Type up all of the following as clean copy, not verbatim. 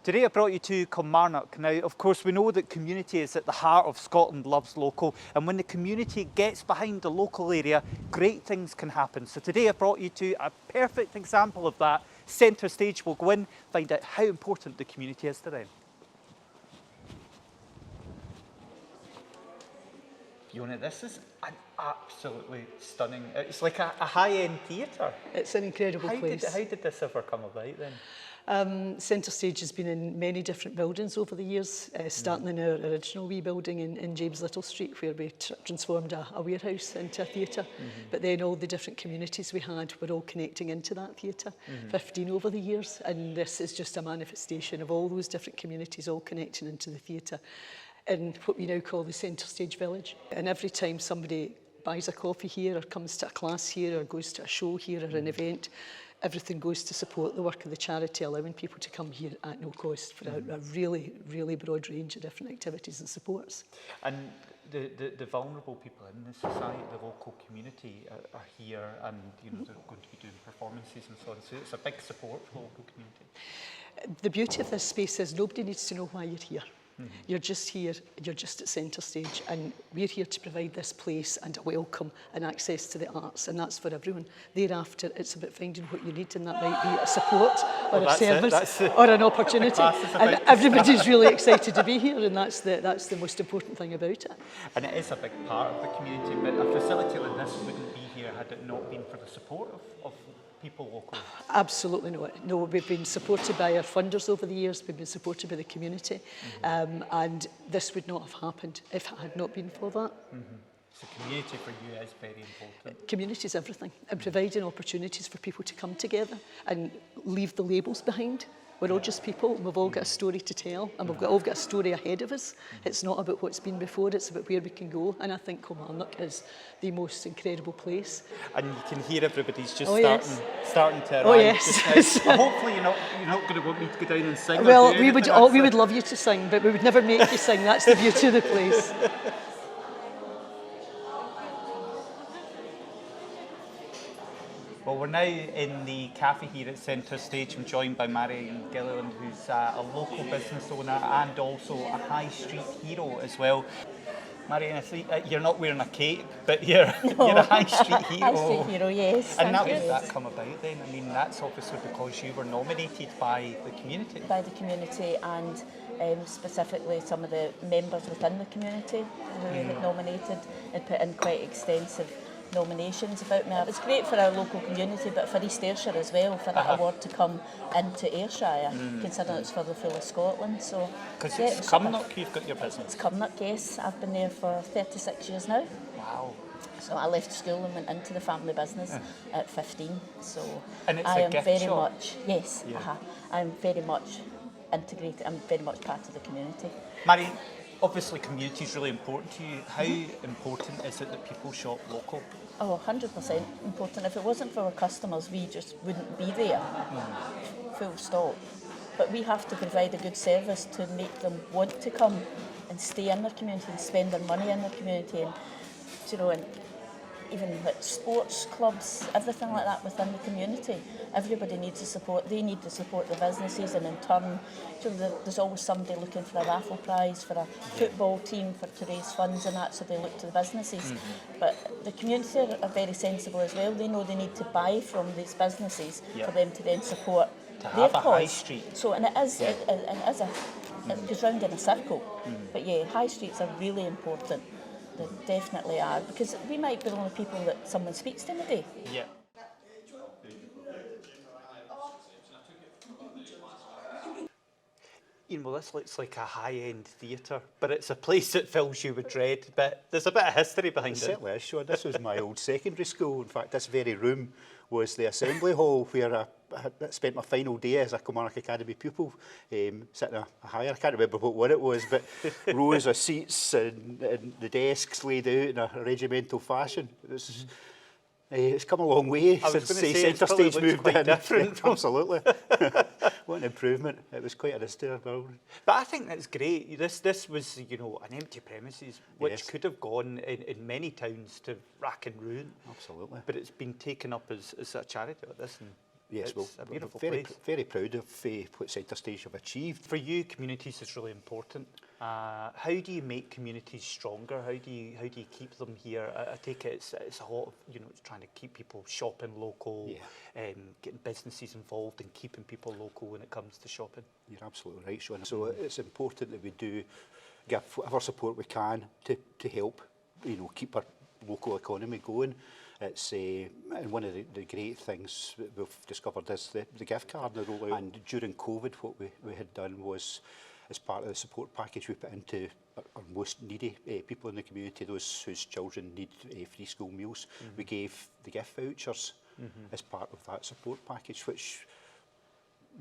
Today I brought you to Kilmarnock. Now, of course, we know that community is at the heart of Scotland Loves Local, and when the community gets behind the local area, great things can happen. So today I brought you to a perfect example of that. CentreStage will go in, find out how important the community is to them. Fiona, this is an absolutely stunning, it's like a high-end theatre. It's an incredible place. How did this ever come about then? CentreStage has been in many different buildings over the years, starting in our original wee building in James Little Street, where we transformed a warehouse into a theatre. But then all the different communities we had were all connecting into that theatre, 15 over the years. And this is just a manifestation of all those different communities all connecting into the theatre in what we now call the CentreStage Village. And every time somebody buys a coffee here or comes to a class here or goes to a show here or an event, everything goes to support the work of the charity, allowing people to come here at no cost for a really, really broad range of different activities and supports. And the vulnerable people in the society, the local community are here, and they're going to be doing performances and so on. So it's a big support for the local community. The beauty of this space is nobody needs to know why you're here. You're just here, you're just at CentreStage, and we're here to provide this place and a welcome and access to the arts, and that's for everyone. Thereafter, it's about finding what you need, and that might be a support or a service or an opportunity. And everybody's really excited to be here, and that's the most important thing about it. And it is a big part of the community, but a facility like this wouldn't be here had it not been for the support of people locally? Absolutely not. No, we've been supported by our funders over the years, we've been supported by the community, and this would not have happened if it had not been for that. So community for you is very important. Community is everything, and providing opportunities for people to come together and leave the labels behind. We're all just people, and we've all got a story to tell, and we've all got a story ahead of us. It's not about what's been before, it's about where we can go, and I think Kilmarnock is the most incredible place. And you can hear everybody's just starting to arrive. Oh yes. Well, hopefully you're not going to want me to go down and sing. Well, we would love you to sing, but we would never make you sing. That's the beauty of the place. Well, we're now in the cafe here at CentreStage. I'm joined by Marion Gilliland, who's a local business owner and also a high street hero as well. Marion, I see you're not wearing a cape, but you're a high street hero. High street hero, yes. And how did that come about then? I mean, that's obviously because you were nominated by the community. By the community, and specifically some of the members within the community who had nominated and put in quite extensive nominations about me. It's great for our local community, but for East Ayrshire as well, for that award to come into Ayrshire, considering it's for the full of Scotland. So, because it's Kilmarnock, you've got your business. It's Kilmarnock, yes. I've been there for 36 years now. Wow. So I left school and went into the family business at 15. So and it's I am gift very shop. much, yes, I'm very much integrated, I'm very much part of the community. Marion, obviously community is really important to you. How important is it that people shop local? Oh, 100% important. If it wasn't for our customers, we just wouldn't be there. Full stop. But we have to provide a good service to make them want to come and stay in their community and spend their money in their community, and and even like sports clubs, everything like that within the community. Everybody needs the support. They need to support the businesses, and in turn, there's always somebody looking for a raffle prize for a football team to raise funds and that, so they look to the businesses. But the community are very sensible as well. They know they need to buy from these businesses for them to then support their cause. High street. So, and it goes round in a circle. But yeah, high streets are really important. They definitely are, because we might be the only people that someone speaks to in a day. Yeah. Well, this looks like a high-end theatre, but it's a place that fills you with dread. But there's a bit of history behind it. Certainly is, sure. This was my old secondary school. In fact, this very room was the assembly hall where I spent my final day as a Kilmarnock Academy pupil, sitting a higher, I can't remember what it was, but rows of seats and the desks laid out in a regimental fashion. It's come a long way since CentreStage moved in. Different. Absolutely. What an improvement. It was quite a disturbing building. But I think that's great. This was, an empty premises, which could have gone in many towns to rack and ruin. Absolutely. But it's been taken up as a charity like this. And Yes, It's well, a beautiful very, place. very proud of what CentreStage have achieved. For you, communities is really important. How do you make communities stronger? How do you keep them here? I take it it's a lot of, it's trying to keep people shopping local, getting businesses involved and keeping people local when it comes to shopping. You're absolutely right, Sean. So it's important that we do give whatever support we can to help, keep our local economy going. It's and one of the great things that we've discovered is the gift card, the rollout. And during COVID, what we had done was, as part of the support package, we put into our most needy people in the community, those whose children need free school meals. We gave the gift vouchers as part of that support package, which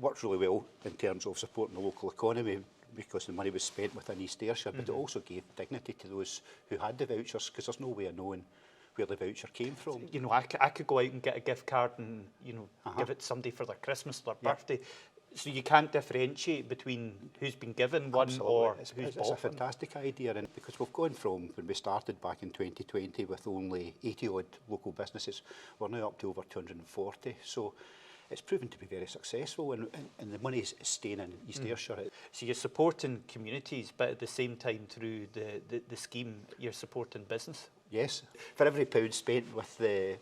worked really well in terms of supporting the local economy, because the money was spent within East Ayrshire, but it also gave dignity to those who had the vouchers, because there's no way of knowing where the voucher came from. I could go out and get a gift card and, give it to somebody for their Christmas or their birthday. So you can't differentiate between who's been given one or who's bought one. It's a fantastic idea, and because we've gone from when we started back in 2020 with only 80 odd local businesses, we're now up to over 240. So it's proven to be very successful, and the money is staying in East Ayrshire. So you're supporting communities, but at the same time through the scheme, you're supporting business. Yes, for every £1 spent with the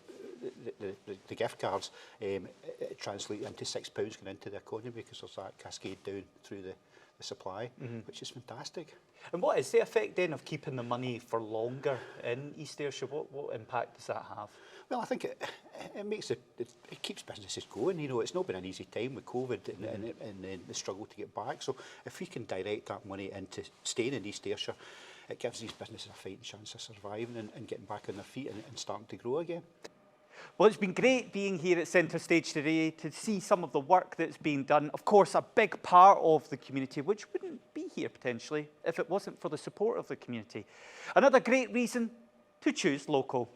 gift cards, it translates into £6 going into the economy, because there's that cascade down through the supply, which is fantastic. And what is the effect then of keeping the money for longer in East Ayrshire? What impact does that have? Well, I think it makes it keeps businesses going. It's not been an easy time with COVID and the struggle to get back. So if we can direct that money into staying in East Ayrshire, it gives these businesses a fighting chance of surviving and getting back on their feet and starting to grow again. Well, it's been great being here at CentreStage today to see some of the work that's being done. Of course, a big part of the community, which wouldn't be here potentially if it wasn't for the support of the community. Another great reason to choose local.